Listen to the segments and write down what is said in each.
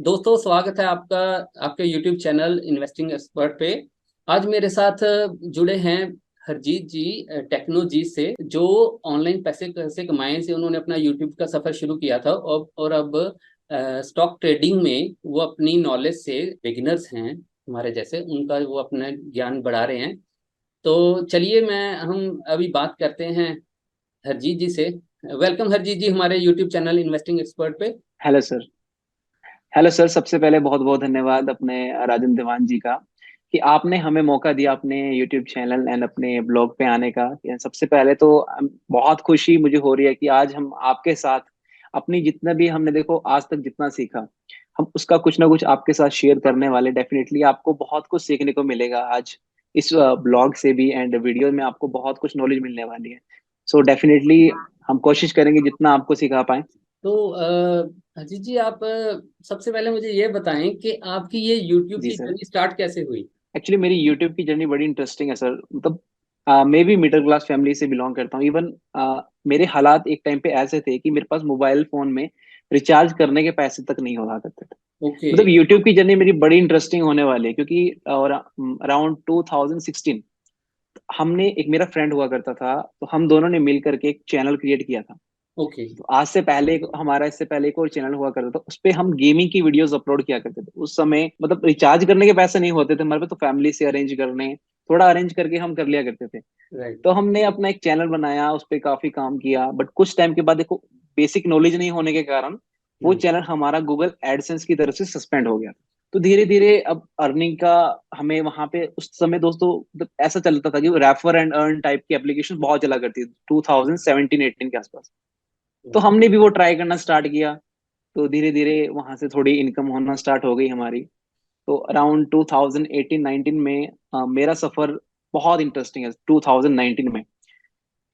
दोस्तों, स्वागत है आपका आपके YouTube चैनल इन्वेस्टिंग एक्सपर्ट पे। आज मेरे साथ जुड़े हैं हरजीत जी, टेक्नो जी से, जो ऑनलाइन पैसे कैसे कमाए से उन्होंने अपना YouTube का सफर शुरू किया था और अब स्टॉक ट्रेडिंग में वो अपनी नॉलेज से, बिगिनर्स हैं हमारे जैसे, उनका वो अपना ज्ञान बढ़ा रहे हैं। तो चलिए, मैं हम अभी बात करते हैं हरजीत जी से। वेलकम हरजीत जी हमारे YouTube चैनल इन्वेस्टिंग एक्सपर्ट पे। Hello sir. हेलो सर, सबसे पहले बहुत बहुत धन्यवाद अपने राजन देवान जी का कि आपने हमें मौका दिया अपने यूट्यूब चैनल एंड अपने ब्लॉग पे आने का। ये सबसे पहले तो बहुत खुशी मुझे हो रही है कि आज हम आपके साथ अपनी जितना भी हमने देखो आज तक जितना सीखा, हम उसका कुछ ना कुछ आपके साथ शेयर करने वाले। डेफिनेटली आपको बहुत कुछ सीखने को मिलेगा आज इस ब्लॉग से भी, एंड वीडियो में आपको बहुत कुछ नॉलेज मिलने वाली है। सो डेफिनेटली हम कोशिश करेंगे जितना आपको सिखा पाए। तो अजीत जी, आप सबसे पहले मुझे ये बताएं कि आपकी ये YouTube जी की सर। जर्नी स्टार्ट कैसे हुई। एक्चुअली मेरी यूट्यूब की जर्नी बड़ी इंटरेस्टिंग है सर। मतलब मैं भी मिडिल क्लास फैमिली से बिलोंग करता हूँ। इवन मेरे हालात एक टाइम पे ऐसे थे कि मेरे पास मोबाइल फोन में रिचार्ज करने के पैसे तक नहीं हुआ करते थे। ओके। मतलब यूट्यूब की जर्नी मेरी बड़ी इंटरेस्टिंग होने वाली है क्योंकि अराउंड 2016 हमने एक मेरा फ्रेंड हुआ करता था, तो हम दोनों ने मिल करके एक चैनल क्रिएट किया था। ओके। तो आज से पहले हमारा इससे पहले एक और चैनल हुआ करता था, उस पे हम गेमिंग की वीडियोस अपलोड किया करते थे। उस समय मतलब रिचार्ज करने के पैसे नहीं होते थे हमारे पे, तो फैमिली से अरेंज करने, थोड़ा अरेंज करके हम कर लिया करते थे। राइट। तो हमने अपना एक चैनल बनाया, उस पे काफी काम किया, बट कुछ टाइम के बाद देखो, बेसिक नॉलेज नहीं होने के कारण वो हम्म। चैनल हमारा गूगल एडसेंस की तरफ से सस्पेंड हो गया। तो धीरे धीरे अब अर्निंग का हमें वहां पे उस समय दोस्तों मतलब ऐसा चलता था कि रेफर एंड अर्न टाइप की एप्लीकेशन बहुत चला करती थी 2017-18 के आसपास। तो हमने भी वो ट्राई करना स्टार्ट किया। तो धीरे धीरे वहां से थोड़ी इनकम होना स्टार्ट हो गई हमारी। तो अराउंड 2018-19 में मेरा सफर बहुत इंटरेस्टिंग है। 2019 में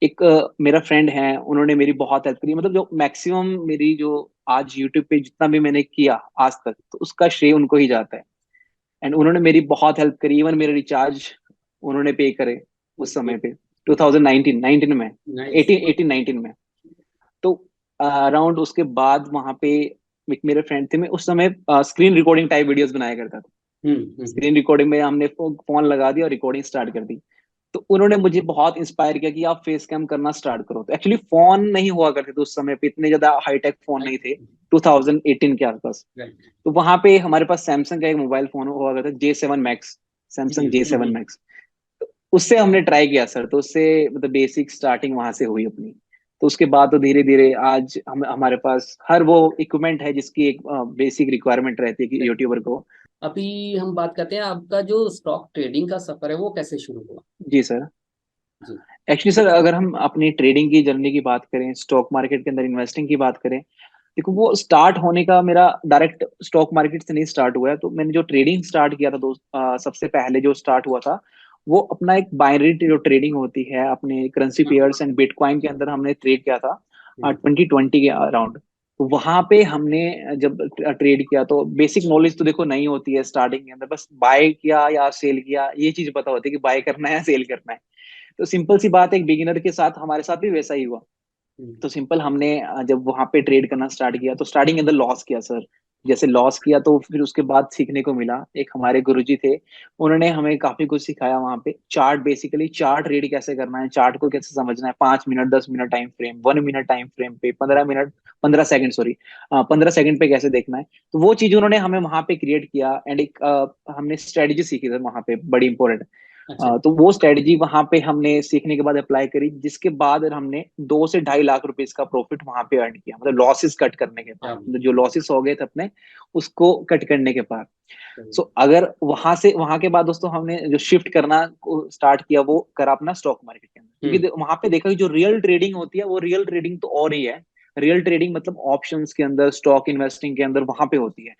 एक मेरा फ्रेंड है, उन्होंने मेरी बहुत हेल्प करी। मतलब जो मैक्सिमम मेरी जो आज यूट्यूब पे जितना भी मैंने किया आज तक, तो उसका श्रेय उनको ही जाता है। एंड उन्होंने मेरी बहुत हेल्प करी, इवन मेरे रिचार्ज उन्होंने पे करे उस ओके। समय पे। 2019 में, नाइस। 18-19 में। तो अराउंड उसके बाद वहां पे एक मेरे फ्रेंड थे, मैं उस समय स्क्रीन रिकॉर्डिंग टाइप वीडियोस बनाया करता था। हम्म। स्क्रीन रिकॉर्डिंग में हमने फोन लगा दिया और रिकॉर्डिंग स्टार्ट कर दी। तो उन्होंने मुझे बहुत इंस्पायर किया कि आप फेस कैम करना स्टार्ट करो। तो एक्चुअली फोन नहीं हुआ करते थे उस समय पे, इतने ज्यादा हाईटेक फोन नहीं थे 2018 के आसपास। राइट। तो वहां पे हमारे पास सैमसंग का एक मोबाइल फोन हुआ करता था, J7 Max। Samsung J7 Max। तो उससे हमने ट्राई किया सर। तो उससे मतलब बेसिक स्टार्टिंग वहां से हुई अपनी। तो उसके बाद तो धीरे धीरे आज हम हमारे पास हर वो इक्विपमेंट है जिसकी एक बेसिक रिक्वायरमेंट रहती है कि यूट्यूबर को। अभी हम बात करते हैं आपका जो स्टॉक ट्रेडिंग का सफर है वो कैसे शुरू हुआ। जी सर। जी। एक्चुअली सर, अगर हम अपनी ट्रेडिंग की जर्नी की बात करें, स्टॉक मार्केट के अंदर इन्वेस्टिंग की बात करें, देखो वो स्टार्ट होने का मेरा डायरेक्ट स्टॉक मार्केट से नहीं स्टार्ट हुआ है। तो मैंने जो ट्रेडिंग स्टार्ट किया था दोस्त, सबसे पहले जो स्टार्ट हुआ था वो अपना एक बाइनरी जो ट्रेडिंग होती है अपने करेंसी हाँ। पेयर्स एंड बिटकॉइन के अंदर हमने ट्रेड किया था हम्म। 2020 के अराउंड। तो वहां पे हमने जब ट्रेड किया तो बेसिक नॉलेज तो देखो नहीं होती है स्टार्टिंग के अंदर, बस बाय किया या सेल किया ये चीज पता होती है कि बाय करना है या सेल करना है। तो सिंपल सी बात है, एक बिगिनर के साथ हमारे साथ भी वैसा ही हुआ। हम्म। तो सिंपल हमने जब वहां पे ट्रेड करना स्टार्ट किया तो स्टार्टिंग के अंदर लॉस किया सर। जैसे लॉस किया तो फिर उसके बाद सीखने को मिला। एक हमारे गुरुजी थे, उन्होंने हमें काफी कुछ सिखाया वहां पे। चार्ट, बेसिकली चार्ट रीड कैसे करना है, चार्ट को कैसे समझना है, 5 minute 10 minute time frame, 1 minute time frame पे, 15 मिनट 15 सेकंड, सॉरी 15 सेकंड पे कैसे देखना है। तो वो चीज उन्होंने हमें वहां पे क्रिएट किया। एंड एक हमने स्ट्रेटेजी सीखी थी वहां पे, बड़ी इंपॉर्टेंट। अच्छा। तो वो स्ट्रेटजी वहां पे हमने सीखने के बाद अप्लाई करी, जिसके बाद हमने 2 से 2.5 लाख रुपए का प्रॉफिट वहां पे अर्न किया। मतलब लॉसेस कट करने के बाद, क्या मतलब जो लॉसेस हो गए थे अपने, उसको कट करने के बाद। बात सो अगर वहां के बाद दोस्तों हमने जो शिफ्ट करना स्टार्ट किया वो करा अपना स्टॉक मार्केट के अंदर। है। क्योंकि वहां पे देखा कि जो रियल ट्रेडिंग होती है वो रियल ट्रेडिंग तो और ही है। रियल ट्रेडिंग मतलब ऑप्शंस के अंदर, स्टॉक इन्वेस्टिंग के अंदर वहां पे होती है।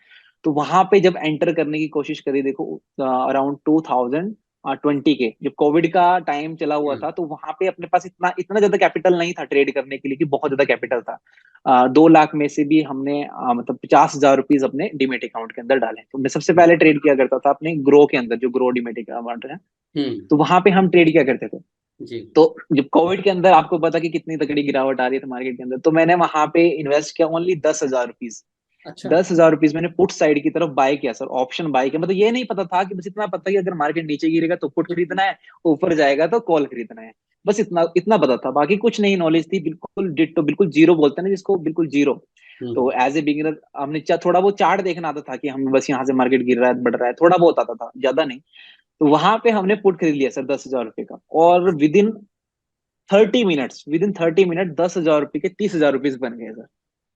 तो वहां पे जब एंटर करने की कोशिश करी, देखो अराउंड 2020 के जब कोविड का टाइम चला हुआ हम्म। था, तो वहां पे अपने पास इतना इतना ज्यादा कैपिटल नहीं था ट्रेड करने के लिए कि बहुत ज्यादा कैपिटल था। 2 लाख में से भी हमने मतलब 50,000 रुपीज अपने डीमेट अकाउंट के अंदर डाले। तो मैं सबसे पहले ट्रेड किया करता था अपने ग्रो के अंदर, जो ग्रो डीमेट अकाउंट है। हम्म। तो वहां पे हम ट्रेड किया करते थे। जी। तो जब कोविड के अंदर आपको पता कि कितनी तगड़ी गिरावट आ रही थी मार्केट के अंदर, तो मैंने वहां पे इन्वेस्ट किया ओनली 10,000 रुपीज। अच्छा। 10,000 रुपीज मैंने पुट साइड की तरफ बाय किया सर, ऑप्शन बाय किया। मतलब ये नहीं पता था कि, बस इतना पता कि अगर मार्केट नीचे गिरेगा तो पुट खरीदना है, ऊपर जाएगा तो कॉल खरीदना है। बस इतना इतना पता था, बाकी कुछ नहीं नॉलेज थी, बिल्कुल डिट्टो, बिल्कुल जीरो बोलते हैं ना जिसको, बिल्कुल जीरो। तो हम्म। एज ए बिगिनर हमने थोड़ा बहुत चार्ट देखना आता था कि हम बस यहाँ से मार्केट गिर रहा है बढ़ रहा है, थोड़ा बहुत आता था, ज्यादा नहीं। तो वहां पे हमने पुट खरीद लिया सर 10,000 रुपए का, और विद इन 30 मिनट 10,000 रुपए के 30,000 रुपीज बन गए सर।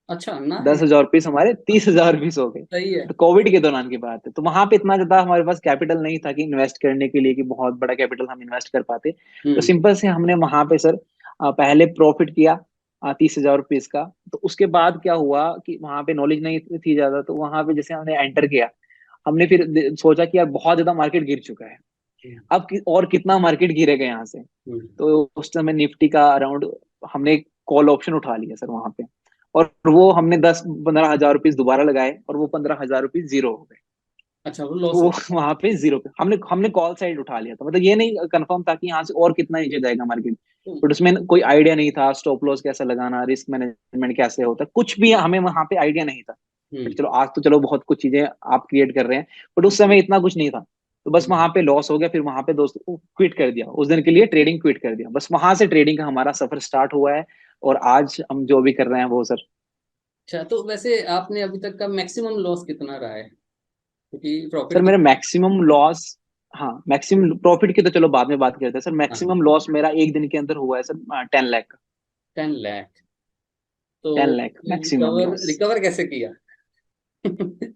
अच्छा, दस नाइस। हजार रुपीज हमारे 30,000 रुपीज हो गए। सही है। तो कोविड के दौरान की बात है, तो वहां पे इतना ज्यादा हमारे पास कैपिटल नहीं था कि इन्वेस्ट करने के लिए, कि बहुत बड़ा कैपिटल हम इन्वेस्ट कर पाते। तो हम्म। सिंपल से हमने वहां पे सर पहले प्रॉफिट किया 30,000 रुपीज का। तो उसके बाद क्या हुआ कि वहां पे नॉलेज नहीं थी ज्यादा, तो वहां पे जैसे हमने एंटर किया, हमने फिर सोचा कि यार बहुत ज्यादा मार्केट गिर चुका है, हम्म। अब और कितना मार्केट गिरेगा यहाँ से। हम्म। तो उस समय निफ्टी का अराउंड हमने कॉल ऑप्शन उठा लिया सर वहां पे, और वो हमने 10-15 हजार रुपीज दोबारा लगाए, और वो 15 हजार रुपीज जीरो हो गए। अच्छा, वो लॉस वो हो गया। वहां पे जीरो पे हमने हमने कॉल साइड उठा लिया था। मतलब ये नहीं कंफर्म था कि यहाँ से और कितना नीचे जाएगा मार्केट, हम्म। बट उसमें कोई आइडिया नहीं था स्टॉप लॉस कैसे लगाना, रिस्क मैनेजमेंट कैसे होता है, कुछ भी हमें वहां पे आइडिया नहीं था। बट हम्म। चलो आज तो चलो बहुत कुछ चीजें आप क्रिएट कर रहे हैं, बट उस समय इतना कुछ नहीं था। तो बस हम्म। वहां पे लॉस हो गया, फिर वहां पे दोस्तों क्विट कर दिया, उस दिन के लिए ट्रेडिंग क्विट कर दिया। बस वहां से ट्रेडिंग का हमारा सफर स्टार्ट हुआ है, और आज हम जो भी कर रहे हैं वो सर। अच्छा, तो वैसे आपने अभी तक का मैक्सिमम लॉस कितना रहा है? क्योंकि सर प्रॉफिट मेरा की। मैक्सिमम लॉस, हाँ मैक्सिमम प्रॉफिट की तो चलो बाद में बात करते हैं सर। हाँ। मैक्सिमम लॉस मेरा एक दिन के अंदर हुआ है सर 10 लाख। 10 लाख? तो 10 lakh maximum recover loss. Recover कैसे किया?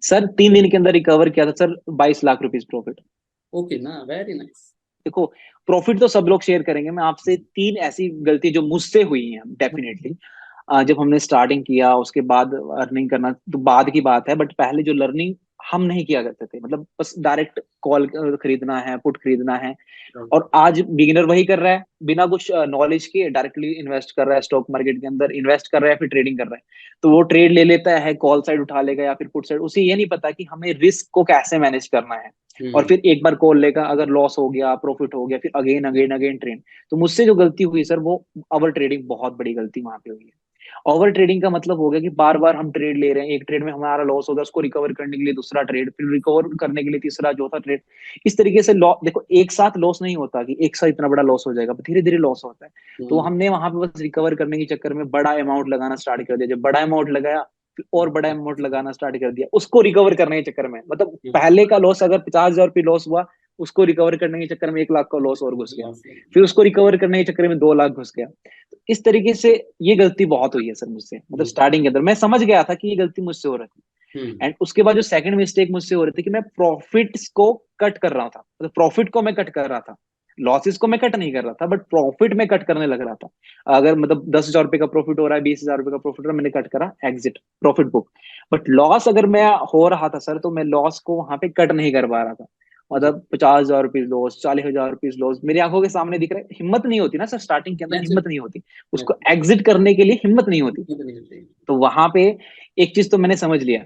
सर 3 दिन के अंदर रिकवर किया था sir, 22 lakh rupees profit. Okay ना, वेरी नाइस। देखो प्रॉफिट तो सब लोग शेयर करेंगे, मैं आपसे तीन ऐसी गलती जो मुझसे हुई हैं डेफिनेटली। जब हमने स्टार्टिंग किया उसके बाद अर्निंग करना तो बाद की बात है, बट पहले जो लर्निंग हम नहीं किया करते थे, मतलब बस डायरेक्ट कॉल खरीदना है, पुट खरीदना है। और आज बिगिनर वही कर रहा है, बिना कुछ नॉलेज के डायरेक्टली इन्वेस्ट कर रहा है, स्टॉक मार्केट के अंदर इन्वेस्ट कर रहा है, फिर ट्रेडिंग कर रहा है। तो वो ट्रेड ले लेता है, कॉल साइड उठा लेगा या फिर पुट साइड, उसे ये नहीं पता कि हमें रिस्क को कैसे मैनेज करना है। और हम्म। फिर एक बार कॉल लेगा, अगर लॉस हो गया प्रॉफिट हो गया, फिर अगेन अगेन अगेन ट्रेड। तो मुझसे जो गलती हुई सर, वो ओवर ट्रेडिंग, बहुत बड़ी गलती वहां पे हुई है। ओवर ट्रेडिंग का मतलब हो गया कि बार बार हम ट्रेड ले रहे हैं, एक ट्रेड में हमारा लॉस हो गया, उसको रिकवर करने के लिए दूसरा ट्रेड, फिर रिकवर करने के लिए तीसरा चौथा ट्रेड। इस तरीके से लॉस, देखो एक साथ लॉस नहीं होता कि एक साथ इतना बड़ा लॉस हो जाएगा, धीरे धीरे लॉस होता है। तो हम्म। हमने वहां पे बस रिकवर करने के चक्कर में बड़ा अमाउंट लगाना स्टार्ट कर दिया। जब बड़ा अमाउंट लगाया, फिर और बड़ा अमाउंट लगाना स्टार्ट कर दिया, उसको रिकवर करने के चक्कर में, मतलब पहले का लॉस अगर 50,000 रुपये लॉस हुआ, उसको रिकवर करने के चक्कर में 1 लाख का लॉस और घुस गया, लॉस। फिर उसको रिकवर करने के चक्कर में 2 लाख घुस गया। तो इस तरीके से ये गलती बहुत हुई है सर मुझसे, मतलब स्टार्टिंग के अंदर मैं समझ गया था कि ये गलती मुझसे हो रही थी। हम्म। एंड उसके बाद जो सेकंड मिस्टेक मुझसे हो रही थी कि मैं प्रॉफिट्स को कट कर रहा था, मतलब प्रॉफिट को मैं कट कर रहा था, लॉसेस को मैं कट नहीं कर रहा था, बट प्रॉफिट में कट करने लग रहा था। अगर मतलब 10,000 रुपए का प्रॉफिट हो रहा है, 20,000 रुपए का प्रॉफिट हो रहा है, मैंने कट करा exit profit book. But loss अगर मैं हो रहा था सर, तो मैं लॉस को वहां पे कट नहीं कर पा रहा था। जी। मतलब 50,000 रुपीज लॉस, 40,000 रुपीज लॉस मेरी आंखों के सामने दिख रहा है, हिम्मत नहीं होती ना सर, स्टार्टिंग के अंदर हिम्मत नेचुरल। नहीं होती, उसको एग्जिट करने के लिए हिम्मत नहीं होती। नेचुरल। तो वहां पे एक चीज तो मैंने समझ लिया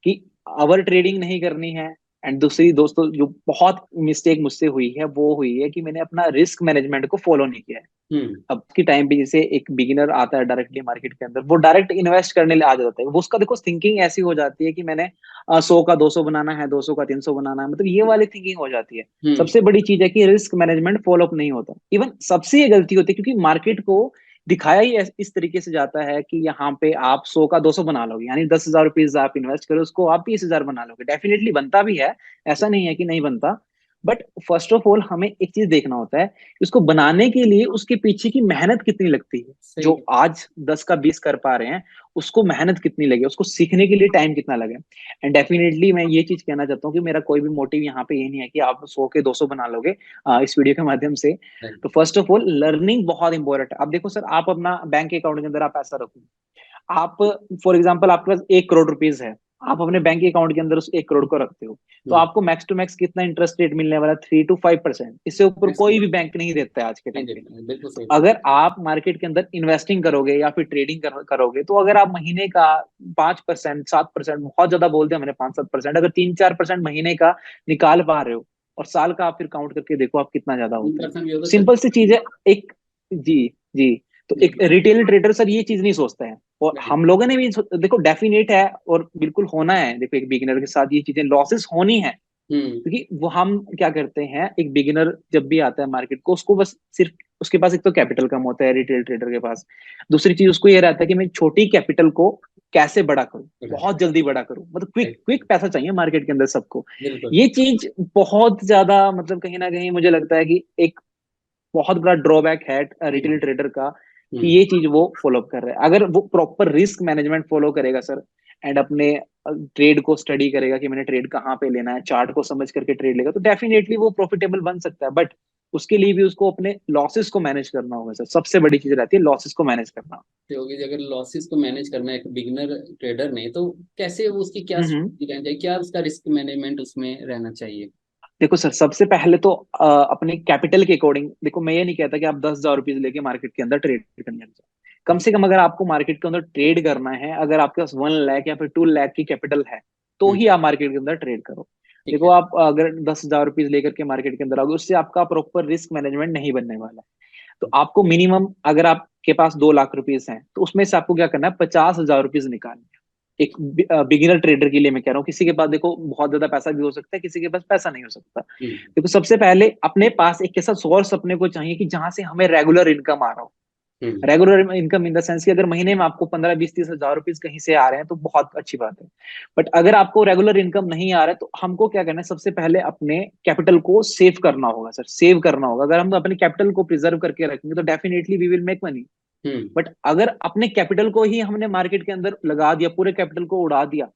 कि ओवर ट्रेडिंग नहीं करनी है। एंड दूसरी दोस्तों जो बहुत मिस्टेक मुझसे हुई है, वो हुई है कि मैंने अपना रिस्क मैनेजमेंट को फॉलो नहीं किया है। हम्म। अब की टाइम पे जैसे एक बिगिनर आता है डायरेक्टली मार्केट के अंदर, वो डायरेक्ट इन्वेस्ट करने आ जाता है, वो उसका देखो थिंकिंग ऐसी हो जाती है कि मैंने 100 का 200 बनाना है, 200 का 300 बनाना है, मतलब ये वाली थिंकिंग हो जाती है। हम्म। सबसे बड़ी चीज है कि रिस्क मैनेजमेंट फॉलो अप नहीं होता, इवन सबसे ये गलती होती है, क्योंकि मार्केट को दिखाया ही इस तरीके से जाता है कि यहाँ पे आप 100 का 200 बना लोगे, यानी 10,000 रुपीज आप इन्वेस्ट करो, उसको आप 20,000 बना लोगे। डेफिनेटली बनता भी है, ऐसा नहीं है कि नहीं बनता। बट फर्स्ट ऑफ ऑल हमें एक चीज देखना होता है, उसको बनाने के लिए उसके पीछे की मेहनत कितनी लगती है। सही जो है। आज 10 का 20 कर पा रहे हैं, उसको मेहनत कितनी लगे, उसको सीखने के लिए टाइम कितना लगे। एंड डेफिनेटली मैं ये चीज कहना चाहता हूँ कि मेरा कोई भी मोटिव यहाँ पे ये नहीं है कि आप 100 के 200 बना लोगे इस वीडियो के माध्यम से। तो फर्स्ट ऑफ ऑल लर्निंग बहुत इंपॉर्टेंट है। अब देखो सर, आप अपना बैंक अकाउंट के अंदर आप पैसा रखो, आप फॉर एग्जाम्पल आपके पास 1 करोड़ रुपीज है, आप अपने बैंक अकाउंट के अंदर उस 1 करोड़ को रखते हो, तो हम्म। आपको मैक्स टू मैक्स कितना इंटरेस्ट रेट मिलने वाला है? 3 to 5%। इससे ऊपर कोई भी मैक्सिमम। बैंक नहीं देता है आज के नहीं टाइम पे। देते हैं, बिल्कुल सही बात। अगर आप मार्केट के अंदर इन्वेस्टिंग करोगे या फिर ट्रेडिंग करोगे, तो अगर आप महीने का 5%, 7%, बहुत ज्यादा बोलते हैं मैंने 5-7%, अगर 3-4% महीने का निकाल पा रहे हो, और साल का आप फिर काउंट करके देखो आप कितना ज्यादा होता है। 3% भी हो तो सिंपल चले। सी चीज है। एक जी जी तो एक रिटेल ट्रेडर सर ये चीज नहीं सोचता है, और हम लोगों ने भी देखो डेफिनेट है और बिल्कुल होना है, देखो एक बिगिनर के साथ ये चीजें लॉसेस होनी है, हम्म। क्योंकि वो हम क्या करते हैं, एक बिगिनर जब भी आता है मार्केट को, उसको बस सिर्फ उसके पास एक तो कैपिटल कम होता है रिटेल ट्रेडर के पास, दूसरी चीज उसको ये रहता है कि मैं छोटी कैपिटल को कैसे बड़ा करूं, बहुत जल्दी बड़ा करूं, मतलब क्विक क्विक पैसा चाहिए मार्केट के अंदर सबको। बिल्कुल। ये चीज बहुत ज्यादा मतलब कहीं ना कहीं मुझे लगता है कि एक बहुत बड़ा ड्रॉबैक है रिटेल हम्म। ट्रेडर का, कि हम्म। ये चीज वो फॉलो कर रहे हैं। अगर वो प्रॉपर रिस्क मैनेजमेंट फॉलो करेगा सर, एंड अपने ट्रेड को स्टडी करेगा कि मैंने ट्रेड कहाँ पे लेना है, चार्ट को समझ करके ट्रेड लेगा, तो डेफिनेटली वो प्रॉफिटेबल बन सकता है। बट उसके लिए भी उसको अपने लॉसेस को मैनेज करना होगा सर, सबसे बड़ी चीज रहती है लॉसेस को मैनेज करना। होगी अगर लॉसेस को मैनेज करना है एक बिगिनर ट्रेडर ने, तो कैसे वो उसकी क्या हम्म। स्ट्रेटजी रहनी चाहिए, क्या उसका रिस्क मैनेजमेंट उसमें रहना चाहिए? देखो सर, सबसे पहले तो अपने कैपिटल के अकॉर्डिंग देखो, मैं ये नहीं कहता कि आप 10,000 रुपीज लेके मार्केट के अंदर ट्रेड करने लग जाओ। कम से कम अगर आपको मार्केट के अंदर ट्रेड करना है, अगर आपके पास 1 लाख या फिर 2 लाख की कैपिटल है, तो हम्म। ही आप मार्केट के अंदर ट्रेड करो। ठीक देखो है। आप अगर 10,000 रुपीज लेकर के मार्केट के अंदर आओगे, उससे आपका प्रॉपर रिस्क मैनेजमेंट नहीं बनने वाला है। तो आपको मिनिमम, अगर आपके पास 2 लाख रुपीज हैं, तो उसमें से आपको क्या करना है, 50,000 रुपीज निकालने हैं। एक बिगिनर ट्रेडर के लिए मैं कह रहा हूँ, किसी के पास देखो बहुत ज्यादा पैसा भी हो सकता है, किसी के पास पैसा नहीं हो सकता। हम्म। देखो सबसे पहले अपने पास एक ऐसा सोर्स अपने को चाहिए कि जहां से हमें रेगुलर इनकम आ रहा हो। Hmm. Regular income in the sense कि अगर महीने में आपको 15, 20, 30 हजार रुपीज कहीं से आ रहे हैं, तो बहुत अच्छी बात है। बट अगर आपको रेगुलर इनकम नहीं आ रहा है, तो हमको क्या करना है, सबसे पहले अपने कैपिटल को सेव करना होगा सर, सेव करना होगा। अगर हम अपने कैपिटल को प्रिजर्व करके रखेंगे, तो definitely we will make money. Hmm. But अगर अपने कैपिटल को ही हमने मार्केट के अंदर लगा दिया, पूरे कैपिटल को उड़ा दिया,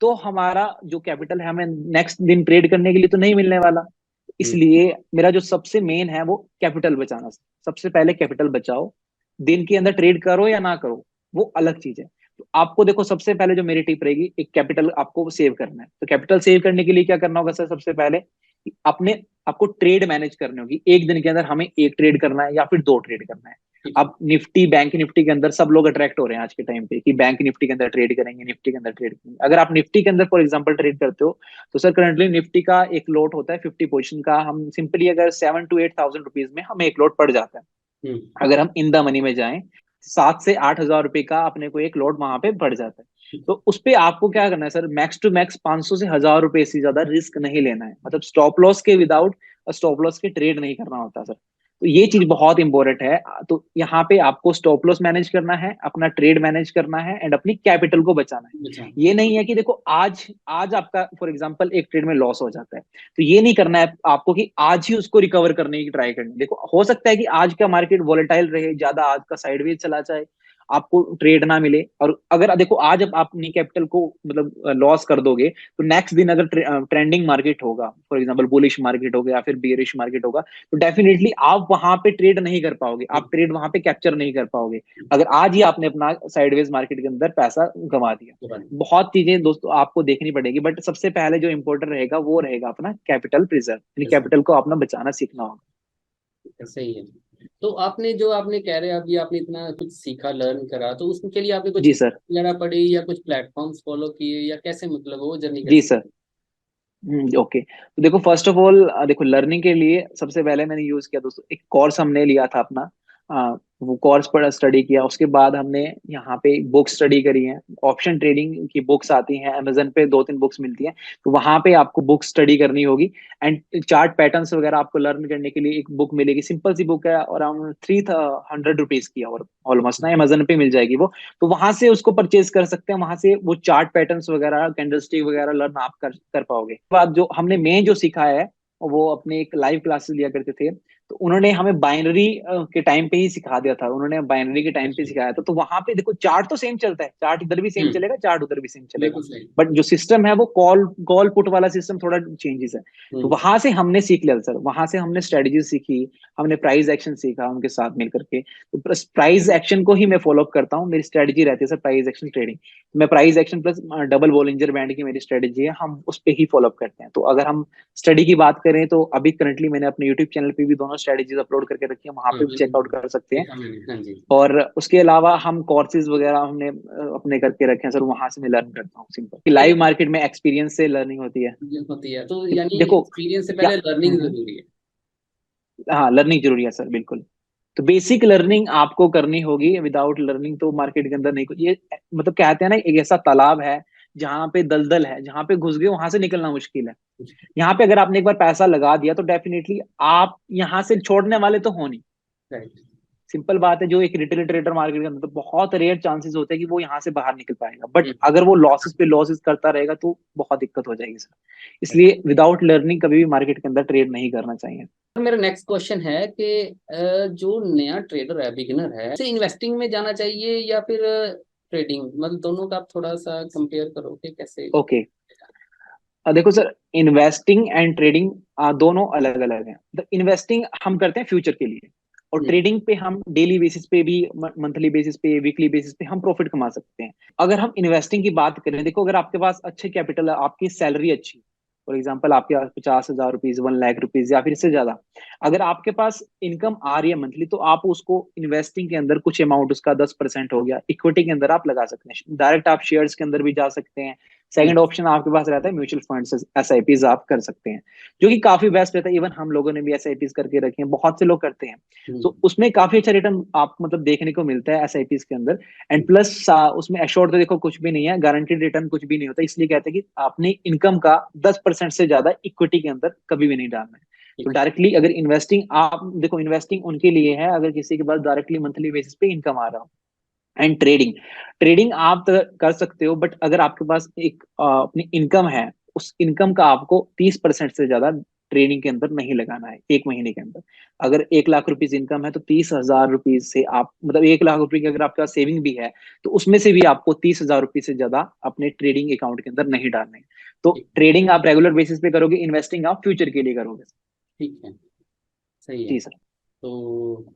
तो हमारा जो कैपिटल है हमें नेक्स्ट दिन ट्रेड करने के लिए तो नहीं मिलने वाला। हम्म। इसलिए मेरा जो सबसे मेन है वो कैपिटल बचाना। सबसे पहले कैपिटल बचाओ, दिन के अंदर ट्रेड करो या ना करो वो अलग चीज है। तो आपको देखो सबसे पहले जो मेरी टिप रहेगी, एक कैपिटल आपको सेव करना है। तो कैपिटल सेव करने के लिए क्या करना होगा सर, सबसे पहले कि अपने आपको ट्रेड मैनेज करनी होगी। एक दिन के अंदर हमें एक ट्रेड करना है या फिर दो ट्रेड करना है। ठीक है। अब निफ्टी, बैंक निफ्टी के अंदर सब लोग अट्रैक्ट हो रहे हैं आज के टाइम पे कि बैंक निफ्टी के अंदर ट्रेड करेंगे, निफ्टी के अंदर ट्रेड करेंगे। अगर आप निफ्टी के अंदर फॉर एग्जांपल ट्रेड करते हो, तो सर करंटली निफ्टी का एक लॉट होता है 50 पोजिशन का। हम सिंपली अगर 7 to 8 thousand रुपीज में हमें एक लॉट पड़ जाता है। हम्म। अगर हम इन द मनी में जाएं, 7 से 8 हजार रुपए का अपने को एक लॉट वहां पे पड़ जाता है। तो उस पे आपको क्या करना है सर, मैक्स टू मैक्स 500 से 1000 रुपए से ज्यादा रिस्क नहीं लेना है। मतलब स्टॉप लॉस के विदाउट स्टॉप लॉस के ट्रेड नहीं करना होता सर। तो ये चीज बहुत इंपॉर्टेंट है। तो यहाँ पे आपको स्टॉप लॉस मैनेज करना है, अपना ट्रेड मैनेज करना है, एंड अपनी कैपिटल को बचाना है। अच्छा। ये नहीं है कि देखो आज आज आपका फॉर एग्जांपल एक ट्रेड में लॉस हो जाता है, तो ये नहीं करना है आपको कि आज ही उसको रिकवर करने की ट्राई करनी है। देखो हो सकता है कि आज का मार्केट वॉलेटाइल रहे ज्यादा, आज का साइडवेज चला जाए, आपको ट्रेड ना मिले। और अगर देखो आज आप अपनी कैपिटल को मतलब लॉस कर दोगे, तो नेक्स्ट दिन अगर ट्रेंडिंग मार्केट होगा, फॉर एग्जांपल बुलिश मार्केट होगा या फिर बियरिश मार्केट होगा, तो डेफिनेटली आप वहां पे ट्रेड नहीं कर पाओगे, आप ट्रेड वहां पे कैप्चर नहीं कर पाओगे, अगर आज ही आपने अपना साइडवेज मार्केट के अंदर पैसा गंवा दिया। बहुत चीजें दोस्तों आपको देखनी पड़ेगी, बट सबसे पहले जो इंपॉर्टेंट रहेगा वो रहेगा अपना कैपिटल प्रिजर्व, यानी कैपिटल को अपना बचाना सीखना होगा। सही है। तो आपने जो आपने कह रहे हैं अभी आपने इतना कुछ सीखा, लर्न करा, तो उसके लिए आपने कुछ जी सर। वगैरह पढ़ी या कुछ प्लेटफॉर्म्स फॉलो किए, या कैसे, मतलब वो जर्नी जी कैसे? सर। ओके, तो देखो फर्स्ट ऑफ ऑल देखो लर्निंग के लिए सबसे पहले मैंने यूज किया दोस्तों, एक कोर्स हमने लिया था अपना। वो कोर्स पर स्टडी किया, उसके बाद हमने यहाँ पे बुक स्टडी करी है। ऑप्शन ट्रेडिंग की बुक्स आती हैं अमेजन पे, 2-3 बुक्स मिलती हैं, तो वहां पे आपको बुक स्टडी करनी होगी। एंड चार्ट पैटर्न्स वगैरह आपको लर्न करने के लिए एक बुक मिलेगी, सिंपल सी बुक है, अराउंड 300 रुपीज की, और ऑलमोस्ट ना अमेजन पे मिल जाएगी वो। तो वहां से उसको परचेज कर सकते हैं, वहां से वो चार्ट पैटर्न्स वगैरह, कैंडलस्टिक वगैरह लर्न आप कर पाओगे। बाद जो हमने मेन जो सीखा है, वो अपने एक लाइव क्लासेस लिया करते थे, तो उन्होंने हमें बाइनरी के टाइम पे ही सिखा दिया था। उन्होंने बाइनरी के टाइम पे सिखाया था, तो वहां पे देखो चार्ट तो सेम चलता है, चार्ट इधर भी सेम हम्म। चलेगा, चार्ट उधर भी सेम चलेगा। बिल्कुल सही। बट जो सिस्टम है वो कॉल कॉल पुट वाला सिस्टम थोड़ा चेंजेस है। तो हम्म। वहां से हमने सीख लिया सर, वहां से हमने स्ट्रेटेजी सीखी, हमने प्राइस एक्शन सीखा उनके साथ मिल करके। तो प्राइस एक्शन को ही मैं फॉलो अप करता हूँ, मेरी स्ट्रेटेजी रहती है सर प्राइस एक्शन ट्रेडिंग। मैं price action plus double Bollinger band की मेरी स्ट्रेटेजी है, हम उस पर ही फॉलो अप करते हैं। तो अगर हम स्टडी की बात करें, तो अभी करंटली मैंने अपने यूट्यूब चैनल पे भी दोनों स्ट्रेटेजीज अपलोड करके रखी है, वहां पे भी बिल्कुल। चेकआउट कर सकते हैं। देखा मैंने, हाँ जी। और उसके अलावा हम कोर्सेज वगैरह हमने अपने करके रखे हैं सर, वहां से मैं लर्न करता हूँ सिंपल, कि लाइव ये मार्केट में एक्सपीरियंस से लर्निंग होती है। होती है, तो यानी देखो एक्सपीरियंस से क्या, पहले लर्निंग जरूरी है। हाँ लर्निंग जरूरी है सर, बिल्कुल। तो बेसिक लर्निंग आपको करनी होगी, विदाउट लर्निंग तो मार्केट के अंदर नहीं कुछ। ये मतलब कहते हैं ना, एक ऐसा तालाब है जहां पे दलदल है, जहां पे घुस गए वहां से निकलना मुश्किल है। यहाँ पे अगर आपने एक बार पैसा लगा दिया तो डेफिनेटली आप यहाँ से छोड़ने वाले तो हो नहीं। राइट। सिंपल बात है, जो एक रिटेल ट्रेडर मार्केट के अंदर तो बहुत रेयर चांसेस होते हैं कि वो यहाँ से बाहर निकल पाएगा, बट अगर वो लॉसेस पे लॉसेस करता रहेगा तो बहुत दिक्कत हो जाएगी सर। इसलिए विदाउट लर्निंग कभी भी मार्केट के अंदर ट्रेड नहीं करना चाहिए। तो मेरा नेक्स्ट क्वेश्चन है कि जो नया ट्रेडर है, बिगिनर है, उसे इन्वेस्टिंग में जाना चाहिए या फिर ट्रेडिंग, मतलब दोनों का आप थोड़ा सा कंपेयर करो कि कैसे। ओके, देखो सर, इन्वेस्टिंग एंड ट्रेडिंग दोनों अलग अलग हैं। द इन्वेस्टिंग हम करते हैं फ्यूचर के लिए, और हम्म, ट्रेडिंग पे हम डेली बेसिस पे भी, मंथली बेसिस पे, वीकली बेसिस पे हम प्रॉफिट कमा सकते हैं। अगर हम इन्वेस्टिंग की बात करें, देखो अगर आपके पास अच्छे कैपिटल है, आपकी सैलरी अच्छी, फॉर एग्जाम्पल आपके पास 50,000 रुपीज, 1 लाख रुपीज या फिर इससे ज्यादा, अगर आपके पास इनकम आ रही है मंथली, तो आप उसको इन्वेस्टिंग के अंदर कुछ अमाउंट, उसका 10% हो गया, इक्विटी के अंदर आप लगा सकते हैं। डायरेक्ट आप शेयर्स के अंदर भी जा सकते हैं। हम्म, सेकंड ऑप्शन आपके पास रहता है म्यूचुअल फंड्स, एसआईपीज आप कर सकते हैं, जो कि काफी बेस्ट रहता है। इवन हम लोगों ने भी एसआईपीज करके रखे हैं, बहुत से लोग करते हैं। तो हम्म, उसमें काफी अच्छा रिटर्न आप मतलब देखने को मिलता है एसआईपीज के अंदर। एंड प्लस उसमें एश्योर्ड तो देखो कुछ भी नहीं है, गारंटीड रिटर्न कुछ भी नहीं होता, इसलिए कहते हैं कि आपने इनकम का 10% से ज्यादा इक्विटी के अंदर कभी भी नहीं डालना है। तो ठीक है। डायरेक्टली अगर इन्वेस्टिंग, आप देखो इन्वेस्टिंग उनके लिए है अगर किसी के पास डायरेक्टली मंथली बेसिस पे इनकम आ रहा हो। एंड ट्रेडिंग, ट्रेडिंग आप कर सकते हो, बट अगर आपके पास एक अपनी इनकम है, उस इनकम का आपको 30% से ज्यादा ट्रेडिंग के अंदर नहीं लगाना है एक महीने के अंदर। अगर 1 लाख रुपीज इनकम है तो 30,000 रुपीज से आप मतलब 1 लाख रुपए की अगर आपके पास सेविंग भी है, तो उसमें से भी आपको 30,000 रुपीज से ज्यादा अपने ट्रेडिंग अकाउंट के अंदर नहीं डालने हैं। तो ठीक ट्रेडिंग आप रेगुलर बेसिस पे करोगे, इन्वेस्टिंग आप फ्यूचर के लिए करोगे। ठीक है। सही है। जी सर। तो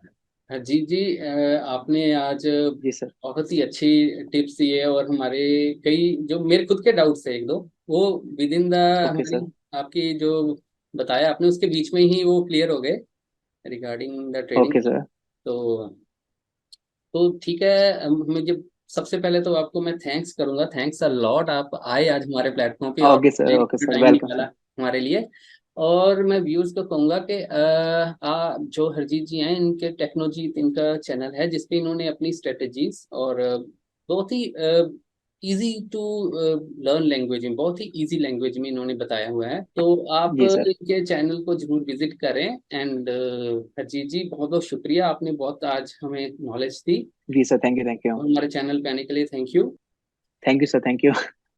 हरजीत जी, आपने आज जी सर। बहुत ही अच्छी टिप्स दिए, और हमारे कई जो मेरे खुद के डाउट्स है एक दो, वो विद इन द ओके हमारी सर। आपकी जो बताया आपने उसके बीच में ही वो क्लियर हो गए regarding the trading. Okay sir. तो ठीक है। मुझे सबसे पहले तो आपको मैं थैंक्स करूंगा, थैंक्स अ लॉट, आप आए आज हमारे प्लेटफॉर्म पे और okay sir. Okay sir, time welcome निकाला सर। हमारे लिए। और मैं व्यूअर्स को कहूंगा कि जो हरजीत जी हैं, इनके टेक्नोलॉजी इनका चैनल है जिसपे इन्होंने अपनी स्ट्रेटजीज और बहुत ही इजी टू लर्न लैंग्वेज में, बहुत ही इजी लैंग्वेज में इन्होंने बताया हुआ है। तो आप जी सर। इनके चैनल को जरूर विजिट करें। एंड हरजीत जी, बहुत बहुत शुक्रिया, आपने बहुत आज हमें नॉलेज दी। जी sir, thank you, thank you. और हमारे चैनल पे आने के लिए thank you. Thank you sir, thank you.